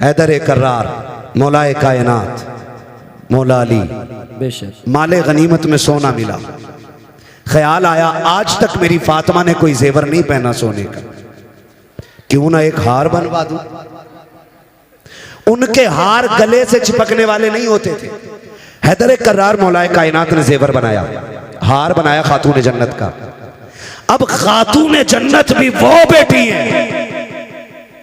हैदर कर्रार, मौलाए कायनात, मौला अली, बेशक माले गनीमत में सोना मिला। ख्याल आया आज तक मेरी फातिमा ने कोई जेवर नहीं पहना सोने का, क्यों ना एक हार बनवा दूं। उनके हार गले से चिपकने वाले नहीं होते थे। हैदर कर्रार मौलाए कायनात ने जेवर बनाया, हार बनाया खातून जन्नत का। अब खातून जन्नत भी वो बेटी है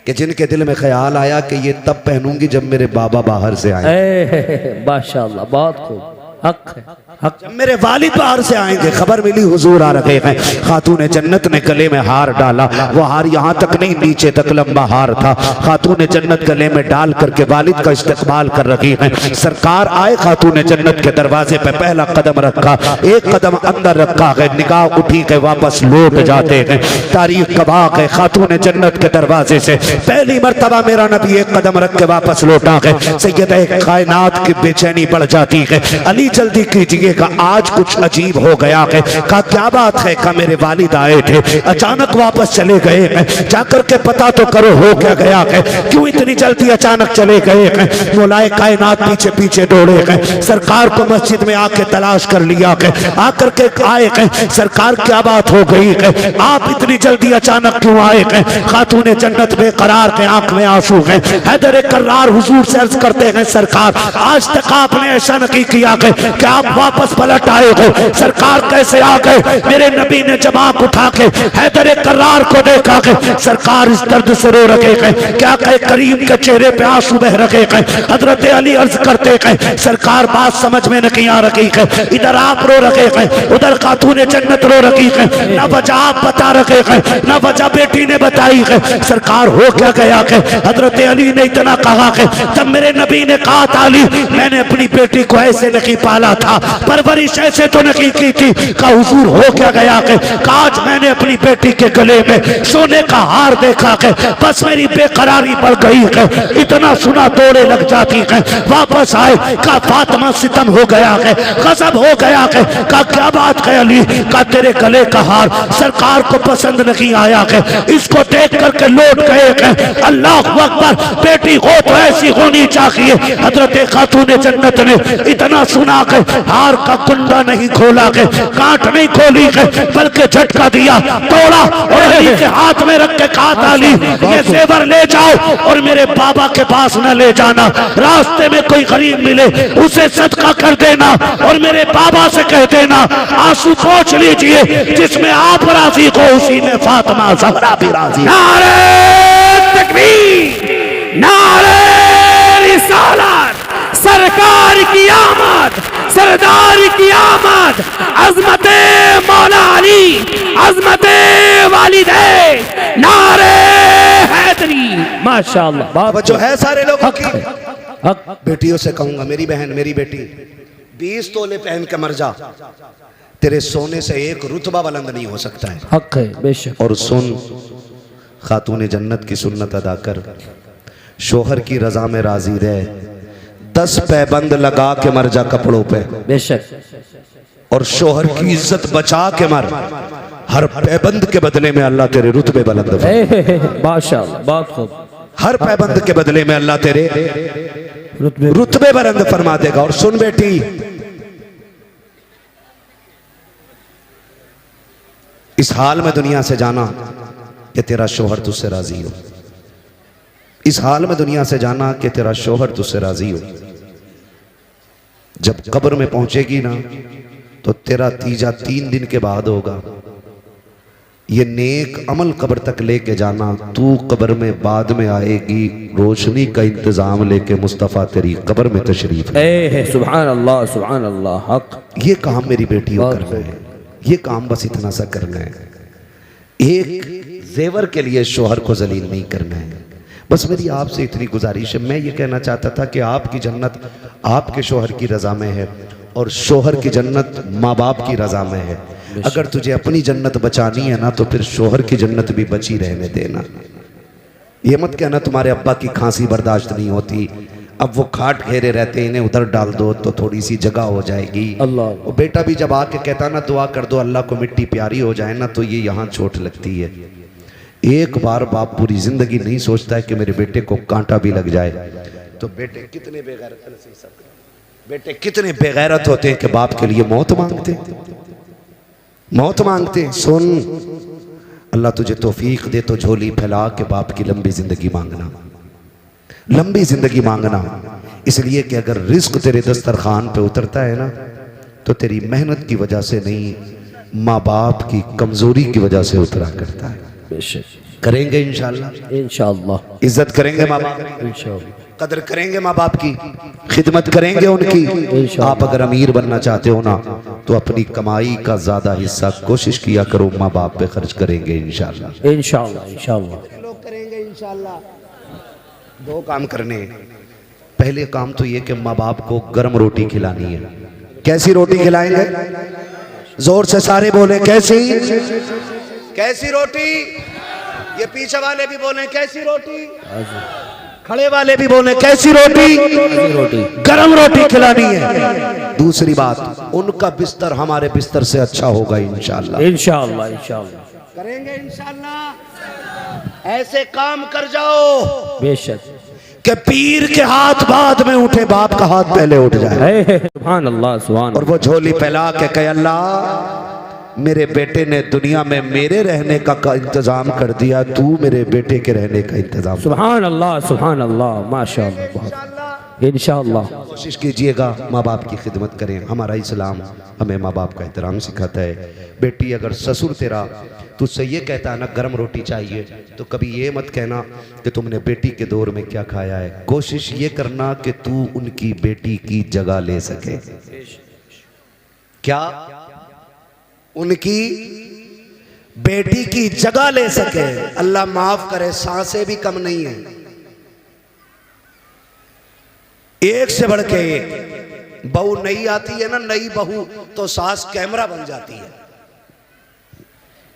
कि जिनके दिल में ख्याल आया कि ये तब पहनूंगी जब मेरे बाबा बाहर से आए। माशाअल्लाह, बहुत खूब, हक है, हक। जब मेरे वालिद बाहर से आएंगे, खबर मिली हुजूर आ रहे हैं। खातून जन्नत ने गले में हार डाला। वो हार यहाँ तक नहीं, नीचे तक लंबा हार था। खातून जन्नत गले में डाल करके वालिद का इस्तकबाल कर रही हैं। सरकार आए, खातून जन्नत के दरवाजे पे पहला कदम रखा, एक कदम अंदर रखा है, निगाह उठी के वापस लौट जाते हैं। तारीख गवाह है, खातून जन्नत के दरवाजे से पहली मर्तबा मेरा नबी एक कदम रख के वापस लौटा है। सैयद कायनात की बेचैनी बढ़ जाती है। अली जल्दी कीजिएगा, आज कुछ अजीब हो गया है। कहा क्या बात है? कहा मेरे वालिद आए थे, अचानक वापस चले गए हैं, जाकर के पता तो करो हो क्या गया है, क्यों इतनी जल्दी अचानक चले गए हैं। मौलाए कायनात पीछे पीछे दौड़े हैं, सरकार को मस्जिद में आके तलाश कर लिया है। आकर के आए हैं, सरकार क्या बात हो गई है, आप इतनी जल्दी अचानक क्यों आए हैं? खातून जन्नत बेकरार के आंख में आंसू हैं। हैदर कर्रार हुजूर से अर्ज करते हैं, सरकार आज तक आपने ऐसा नहीं किया है कि आप वापस पलट आए हो। सरकार कैसे आ गए? मेरे नबी ने जब आंख उठा के हैदर कर्रार को देखा कि सरकार इस दर्द से रो रहे हैं, क्या कहे करीम के चेहरे पे आंसू बह रहे हैं। हजरत अली अर्ज करते हैं, सरकार बात समझ में नहीं आ रही है, इधर आप रो रहे हैं, उधर खातून जन्नत रो रही है, न वजह आप बता रहे हैं, न वजह बेटी ने बताई है। सरकार हो क्या गया है? हजरत अली ने इतना कहा कि जब मेरे नबी ने कहा था अली मैंने अपनी बेटी को ऐसे नहीं पाला था, परवरिश ऐसे तो नहीं की थी। का हुजूर हो क्या गया है? आज मैंने अपनी बेटी के गले में सोने का हार देखा है, बस मेरी बेकरारी बढ़ गई है। इतना सुना दौड़े लग जाती है। वापस आए, का फातिमा सितम हो गया है, गजब हो गया है। का क्या बात है अली? का तेरे गले का हार सरकार को पसंद नहीं आया है, इसको देख करके लौट गए हैं। अल्लाह अकबर, बेटी हो तो ऐसी होनी चाहिए। हजरत खातून जन्नत ने इतना सुना के हार का कुंडा नहीं खोला के, कांट नहीं खोली के, बल्कि झटका दिया, तोड़ा और अली के हाथ में रख के कहा अली ये जेवर ले जाओ और मेरे बाबा के पास न ले जाना, रास्ते में कोई गरीब मिले उसे सदका कर देना और मेरे बाबा से कह देना आंसू पोंछ लीजिए, जिसमें आप राजी हो उसी में फातिमा ज़हरा भी राजी। नारे तकबीर, नारे रिसालत, सरकार की आमद, सरदार की आमद, अजमते मौला अली, अजमते वालिदे, नारे हैदरी। माशाअल्लाह, जो है सारे लोगों की। हक। बेटियों से कहूंगा, मेरी बहन मेरी बेटी 20 तोले पहन के मर जा, तेरे सोने से एक रुतबा बुलंद नहीं हो सकता है। हक है, बेशक। और सुन, खातून जन्नत की सुन्नत अदा कर, शोहर की रजा में राजी रहे, 10 पैबंद लगा के मर जा कपड़ों पे, बेशक। और शोहर की इज्जत बचा के मर, हर पैबंद के बदले में अल्लाह तेरे रुतबे बुलंद फरमाएगा। माशाअल्लाह, बहुत खूब। हर पैबंद के बदले में अल्लाह तेरे रुतबे बुलंद फरमा देगा। और सुन बेटी, इस हाल में दुनिया से जाना कि तेरा शोहर तुझसे राजी हो, इस हाल में दुनिया से जाना कि तेरा शोहर तुझसे राजी हो। जब कब्र में पहुंचेगी ना तो तेरा तीजा 3 दिन के बाद होगा। ये नेक अमल कब्र तक लेके जाना, तू कब्र में बाद में आएगी, रोशनी का इंतजाम लेके मुस्तफ़ा तेरी कब्र में तशरीफ है। सुभान अल्लाह, सुभान अल्लाह, हक। ये काम मेरी बेटी को करना है, ये काम बस इतना सा करना है। एक जेवर के लिए शोहर को जलील नहीं करना है। बस मेरी आपसे इतनी गुजारिश है। मैं ये कहना चाहता था कि आपकी जन्नत आपके शोहर की रजा में है और शोहर की जन्नत माँ बाप की रजा में है। अगर तुझे अपनी जन्नत बचानी है ना तो फिर शोहर की जन्नत भी बची रहने देना। ये मत कहना तुम्हारे अब्बा की खांसी बर्दाश्त नहीं होती, अब वो खाट घेरे रहते हैं, इन्हें उधर डाल दो तो थोड़ी सी जगह हो जाएगी। अल्लाह। वो बेटा भी जब आके कहता ना दुआ कर दो अल्लाह को मिट्टी प्यारी हो जाए ना, तो ये यहाँ चोट लगती है। एक बार बाप पूरी जिंदगी नहीं सोचता है कि मेरे बेटे को कांटा भी लग जाए। तो बेटे कितने बेगैरत, बेटे कितने बेगैरत होते हैं कि बाप के लिए मौत मांगते, मौत मांगते। सुन, अल्लाह तुझे तौफीक दे तो झोली फैला के बाप की लंबी जिंदगी मांगना, लंबी जिंदगी मांगना। इसलिए कि अगर रिस्क तेरे दस्तरखान पे उतरता है ना, तो तेरी मेहनत की वजह से नहीं, माँ बाप की कमजोरी की वजह से उतरा करता है। बेशक करेंगे इंशाल्लाह, इंशाअल्लाह इज्जत करेंगे माँ बाप की, इंशाअल्लाह कदर करेंगे माँ बाप की, खिदमत करेंगे उनकी। आप अगर अमीर बनना चाहते हो ना, तो अपनी कमाई का ज्यादा हिस्सा कोशिश किया करो माँ बाप पे खर्च करेंगे इंशाल्लाह, इंशाअल्लाह इंशाअल्लाह लोग करेंगे इंशाल्लाह। दो काम करने हैं। पहले काम तो ये कि माँ बाप को गर्म रोटी खिलानी है। कैसी रोटी खिलाएंगे? जोर से सारे बोले, कैसी? कैसी रोटी? ये पीछे वाले भी बोले कैसी रोटी, खड़े वाले भी बोले कैसी रोटी? रोटी गरम रोटी खिलानी है। दूसरी बात, उनका बिस्तर हमारे बिस्तर से अच्छा होगा इंशाल्लाह, इंशाअल्लाह इंशाअल्लाह करेंगे इंशाल्लाह। ऐसे काम कर जाओ बेशक कि पीर के हाथ बाद में उठे, बाप का हाथ पहले उठ जाए। सुभान अल्लाह सुभान और वो झोली फैला के कहे, अल्लाह मेरे बेटे ने दुनिया में मेरे रहने का इंतजाम कर दिया, तू मेरे बेटे के रहने का इंतजाम। सुभान अल्लाह माशाअल्लाह इंशाअल्लाह। कोशिश कीजिएगा माँ बाप की खिदमत करें। हमारा इस्लाम हमें माँ बाप का एहतराम सिखाता है। बेटी अगर ससुर तेरा तुझसे ये कहता है ना गर्म रोटी चाहिए, तो कभी ये मत कहना कि तुमने बेटी के दौर में क्या खाया है। कोशिश ये करना कि तू उनकी बेटी की जगह ले सके। क्या? उनकी बेटी की जगह ले सके। अल्लाह माफ करे, सांसें भी कम नहीं है, एक से बढ़ के एक। बहू नई आती है ना, नई बहू, तो सास कैमरा बन जाती है।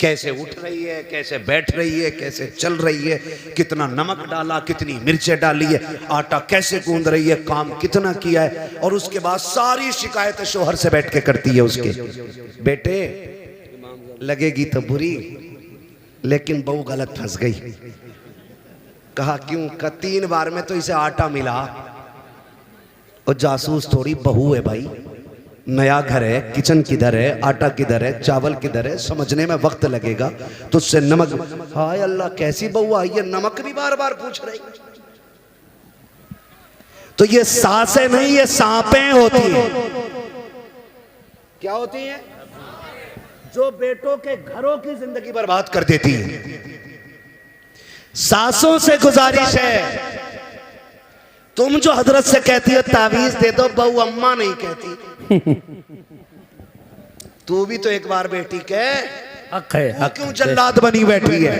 कैसे उठ रही है, कैसे बैठ रही है, कैसे चल रही है, कितना नमक डाला, कितनी मिर्चें डाली है, आटा कैसे गूंद रही है, काम कितना किया है। और उसके बाद सारी शिकायतें शोहर से बैठ के करती है उसके। बेटे लगेगी तो बुरी, लेकिन बहू गलत फंस गई। कहा क्यों? का 3 बार में तो इसे आटा मिला। और जासूस थोड़ी बहू है भाई, नया घर है, किचन किधर है, आटा किधर है, चावल किधर है, समझने में वक्त लगेगा। तो उससे नमक, हाय अल्लाह कैसी बहू आई है, नमक भी बार बार पूछ रही। तो ये सासें नहीं, ये सांपें होती हैं। क्या होती हैं? जो बेटों के घरों की जिंदगी बर्बाद कर देती है। सासों से गुजारिश है, तुम जो हजरत से कहती हो तावीज दे दो, बहू अम्मा नहीं कहती। तू भी तो एक बार बेटी के हक है, हक क्यों जल्लाद बनी बैठी है?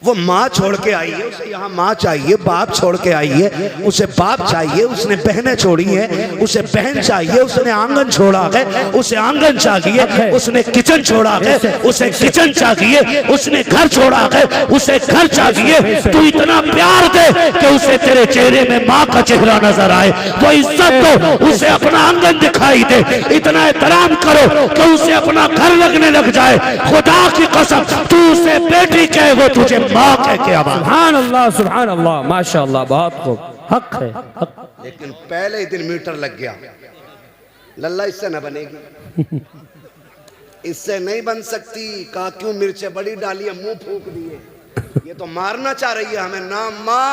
वो माँ छोड़ के आई है, उसे यहाँ माँ चाहिए, बाप छोड़ के आई है, उसे बाप चाहिए, उसने बहनें छोड़ी हैं, उसे बहन चाहिए, उसने आंगन छोड़ा है, उसे आंगन चाहिए, उसने किचन छोड़ा है, उसे किचन चाहिए, उसने घर छोड़ा है, उसे घर चाहिए। तू इतना प्यार दे कि उसे तेरे चेहरे में माँ का चेहरा नजर आए, वो इज्जत दो, उसे अपना आंगन दिखाई दे, इतना एहतराम करो कि उसे अपना घर लगने लग जाए। खुदा की कसम, तू उसे बेटी कहे, वो तुझे माँ कह के आवाज। सुभान अल्लाह माशाअल्लाह, बहुत खूब, हक है, हक। लेकिन पहले ही दिन मीटर लग गया, लल्ला इससे न बनेगी, इससे नहीं बन सकती। कहा क्यों? मिर्चें बड़ी डाली है, मुंह फूक दिए। ये तो मारना चाह रही है हमें ना माँ,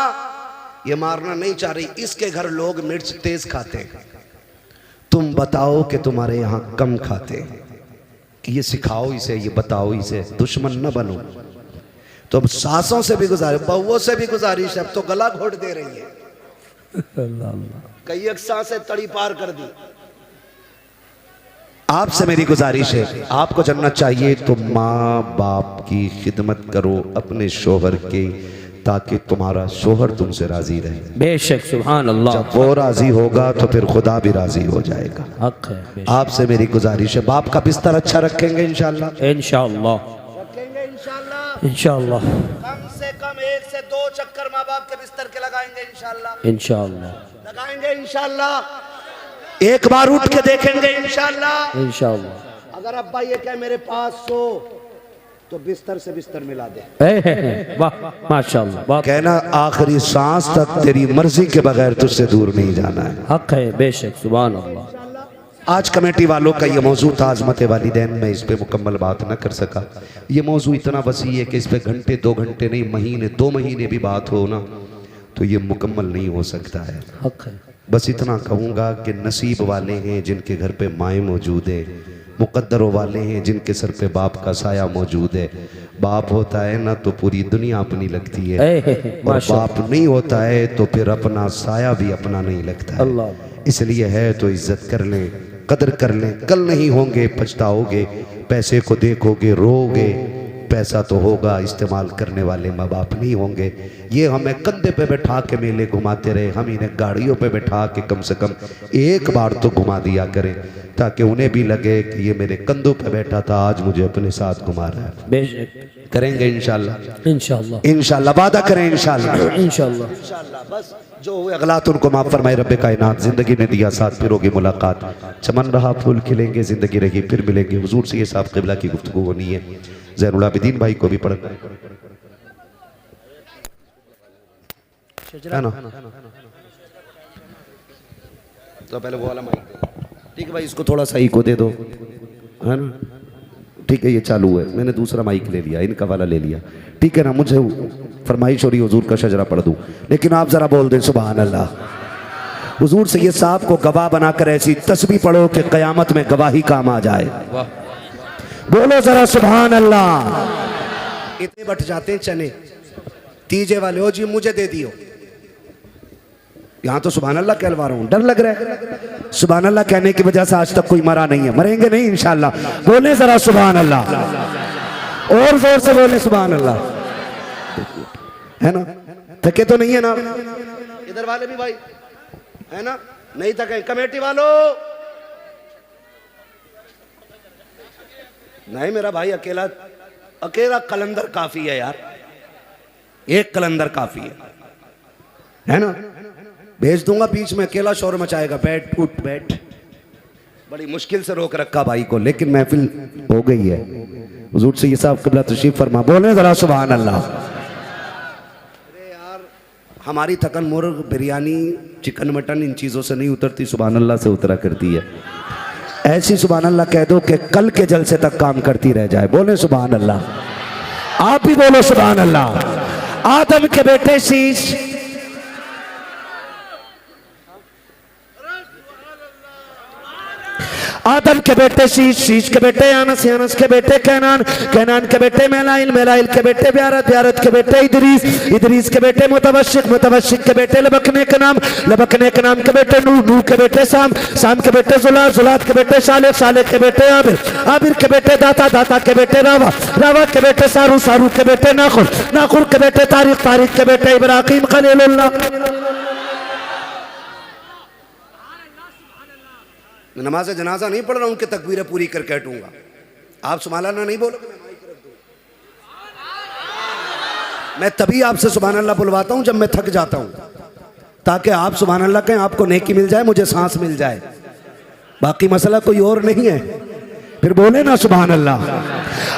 ये मारना नहीं चाह रही। इसके घर लोग मिर्च तेज खाते हैं, तुम बताओ कि तुम्हारे यहाँ कम खाते हैं। कि ये सिखाओ इसे, ये बताओ इसे, दुश्मन न बनो। तो अब सासों से भी गुजारिश, बहुओं से भी गुजारिश, अब तो गला घोट दे रही है। कई एक सांसें तड़ी पार कर दी। आपसे मेरी गुजारिश है, आपको जन्नत चाहिए तो माँ बाप की खिदमत करो अपने शोहर की, ताकि तुम्हारा शोहर तुमसे राजी रहे। बेशक सुभान अल्लाह। जब वो राजी होगा तो फिर खुदा भी राजी हो जाएगा। हक है। आपसे मेरी गुजारिश है, बाप का बिस्तर अच्छा रखेंगे इंशाल्लाह, इंशाअल्लाह रखेंगे इंशाल्लाह। इंशाअल्लाह कम से कम 1 से 2 चक्कर माँ बाप के बिस्तर के लगाएंगे इंशाल्लाह, इंशाअल्लाह लगाएंगे इंशाल्लाह। एक बार उठ के देखेंगे इंशाल्लाह। इंशाअल्लाह। अगर अब्बा ये कहे मेरे पास सो, तो बिस्तर से बिस्तर मिला दे। वाह माशाल्लाह, बहुत कहना आखिरी सांस तक तेरी मर्जी के बगैर तुझसे दूर नहीं जाना है। हक है, बेशक, सुभान अल्लाह। आज कमेटी वालों का ये मौजू था अज़मत वालिदैन, में इस पे मुकम्मल बात न कर सका। ये मौजू इतना वसी है कि इस पे घंटे 2 घंटे नहीं, महीने 2 महीने भी बात हो ना तो ये मुकम्मल नहीं हो सकता है। हक है। बस इतना कहूँगा कि नसीब वाले हैं जिनके घर पे माएँ मौजूद है, मुकद्दरों वाले हैं जिनके सर पे बाप का साया मौजूद है। बाप होता है ना तो पूरी दुनिया अपनी लगती है, और बाप नहीं होता है तो फिर अपना साया भी अपना नहीं लगता है। अल्लाह। इसलिए है तो इज्जत कर लें, कदर कर लें, कल नहीं होंगे पछताओगे। पैसे को देखोगे रोगे, पैसा तो होगा, इस्तेमाल करने वाले माँ बाप नहीं होंगे। ये हमें कंधे पे बैठा के मेले घुमाते रहे, हम इन्हें गाड़ियों पे बैठा के कम से कम एक बार तो घुमा दिया करें, ताकि उन्हें भी लगे कि ये मेरे कंधों पे बैठा था, आज मुझे अपने साथ घुमा रहा है। बेशक करेंगे इंशाल्लाह, इंशाल्लाह, इंशाल्लाह, वादा करें इंशाल्लाह, इंशाल्लाह, इंशाल्लाह। बस जो हुए अगलात उनको माफ़ फरमाए रब्बे कायनात। ज़िंदगी ने दिया साथ, फिर होगी मुलाकात, चमन रहा फूल खिलेंगे, ज़िंदगी रही फिर मिलेंगे। हुजूर से ये साहब क़िबला की गुफ्तगू होनी है। ज़ैनुल आबिदीन भाई को भी पढ़ना है ना, तो पहले वो वाला माइक, ठीक है भाई, इसको थोड़ा सा को दे दो, है ना, ठीक है। ये चालू है, मैंने दूसरा माइक ले लिया, इनका वाला ले लिया, ठीक है ना। मुझे फरमाइश हो रही हुजूर का शजरा पढ़ दूं, लेकिन आप जरा बोल दें सुभान अल्लाह। हुजूर से ये साहब को गवाह बनाकर ऐसी तस्बीह पढ़ो कि क़यामत में गवाही काम आ जाए। बोलो जरा सुभान अल्लाह। इतने बट जाते हैं चने तीजे वाले, हो जी मुझे दे दियो। यहाँ तो सुभान अल्लाह कहलवा रहा हूँ, डर लग रहा है। सुभान अल्लाह कहने की वजह से आज तक कोई मरा नहीं है, मरेंगे नहीं इंशाल्लाह। बोले जरा सुभान अल्लाह, और जोर से बोले सुभान अल्लाह, है ना। थके तो नहीं है ना इधर वाले भी भाई, है ना, नहीं थके। कमेटी वालों नहीं, मेरा भाई अकेला अकेला कलंदर काफी है यार, एक कलंदर काफी है ना। भेज दूंगा बीच में, अकेला शोर मचाएगा, बैठ उठ बैठ। बड़ी मुश्किल से रोक रखा भाई को, लेकिन महफिल हो गई है। हुजूर से ये साहब क़िबला तशरीफ फरमा, बोले जरा सुभान अल्लाह। अरे यार हमारी थकन मुर्ग बिरयानी चिकन मटन इन चीज़ों से नहीं उतरती, सुभान अल्लाह से उतरा करती है। ऐसी सुभान अल्लाह कह दो कि कल के जलसे तक काम करती रह जाए। बोले सुभान अल्लाह, आप भी बोलो सुभान अल्लाह। आदम के बेटे शीश, आदम के बेटे शीश, शीश के बेटे अनस, अनस के बेटे कैनान, कैनान के बेटे मेलाइल, मेलाइल के बेटे ब्यारत, ब्यारत के बेटे इदरीस, इदरीस के बेटे मुतवशिक, मुतवशिक के बेटे लबकने के नाम, लबकने के नाम के बेटे नूह, नूह के बेटे साम, साम के बेटे जुलात, जुलात के बेटे सालेह, सालेह के बेटे आबिर, आबिर के बेटे दाता, दाता के बेटे रावा, रावा के बेटे सारू, सारू के बेटे नाखुर, नाखुर के बेटे तारिक, तारिक के बेटे इब्राहीम खलीलुल्लाह। नमाज जनाजा नहीं पढ़ रहा हूं कि तकबीरें पूरी करके हटूंगा। आप सुभान अल्लाह नहीं बोलोगे, मैं तभी आपसे सुभान अल्लाह बुलवाता हूं जब मैं थक जाता हूं, ताकि आप सुभान अल्लाह कहें, आपको नेकी मिल जाए, मुझे सांस मिल जाए। बाकी मसला कोई और नहीं है। फिर बोले ना सुभान अल्लाह।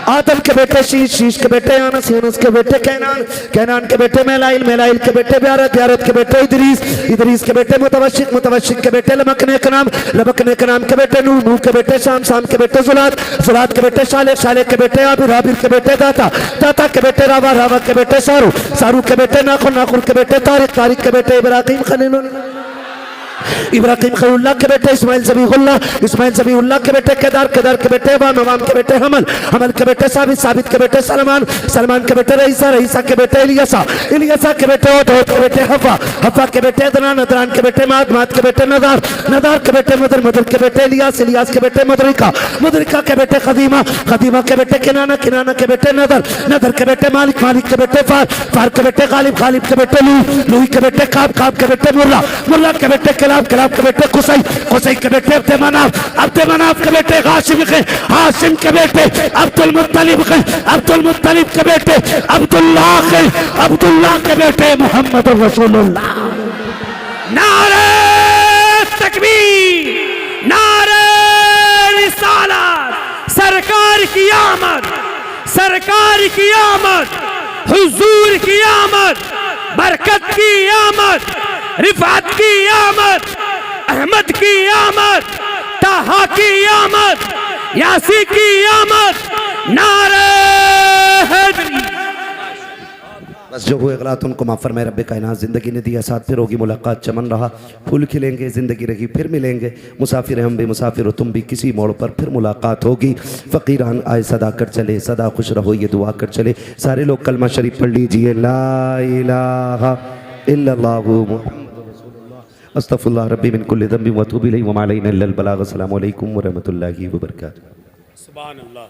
आदम के बेटे शीश, शीश के बेटे अनस, अनस के बेटे कैनान, कैनान के बेटे मेलाइल, मेलाइल के बेटे ब्यारत, ब्यारत के बेटे इदरीस, इदरीस के बेटे मुतवशिक, मुतवशिक के बेटे लबकने के नाम, लबकने के नाम के बेटे नूह, नूह के बेटे शाम, शाम के बेटे जुलात, जुलात के बेटे सालेह, सालेह के बेटे आबिर, आबिर के बेटे दाता, दाता के बेटे रावा, रावा के बेटे सारू, सारू के बेटे नाखुर, नाखुर के बेटे तारिक, तारिक के बेटे इब्राहीम खलीलुल्लाह, इब्राहीम खलीलुल्लाह के बेटे इस्माइल ज़बीहुल्लाह, इस्माइल ज़बीहुल्लाह के बेटे केदार, केदार के बेटे वाम, वाम के बेटे हमल, हमल के बेटे साबित, साबित के बेटे सलमान, सलमान के बेटे रईसा, रईसा के बेटे इलियासा, इलियासा के बेटे ओद, ओद के बेटे हवा, हवा के बेटे अदनान, अदनान के बेटे माद, माद के बेटे नदार, नदार के बेटे मदर, मदर के बेटे इलियास, इलियास के बेटे मुदरिका, मुदरिका के बेटे खदीमा, खदीमा के बेटे किनाना, किनाना के बेटे नदर, नदर के बेटे मालिक, मालिक के बेटे फार, फार के बेटे गालिब, गालिब के बेटे लूह, लूह के बेटे काब, काब के बेटे मुर्रा, मुर्रा के बेटे किलाब, किलाब के बेटे कुसै, कुसै के बेटे अब्द मनाफ, अब्द मनाफ के बेटे हाशिम के, हाशिम के बेटे अब्दुल मुत्तलिब के, अब्दुल मुत्तलिब के बेटे अब्दुल्लाह के, अब्दुल्लाह के बेटे मोहम्मद रसूलुल्लाह। नारे तकबीर, नारे रिसालत, सरकार की आमद, सरकार की आमद, हुजूर की आमद, बरकत की आमद, रिफात की आमद, अहमद की आमद, ताहा की आमद, यासी की आमद, नारे हैदरी। बस जो हुए गलत उनको माफ़ फरमाए रब्बे कायनात। ज़िंदगी ने दिया साथ, फिर होगी मुलाकात, चमन रहा फूल खिलेंगे, ज़िंदगी रही फिर मिलेंगे, मुसाफिर हम भी मुसाफिर हो तुम भी, किसी मोड़ पर फिर मुलाकात होगी। फ़कीरान आए सदा कर चले, सदा खुश रहो ये दुआ कर चले। सारे लोग कलमा शरीफ पढ़ लीजिए, ला इलाहा इल्लल्लाहु मुहम्मदुर रसूलुल्लाह अस्तगफिरुल्लाह रब्बी मिन कुल्लि ज़ंबिन व अतूबु इलैहि व मा अलैना इल्लल बलाग। अस्सलामु अलैकुम व रहमतुल्लाहि व बरकातुहू। सुभान अल्लाह।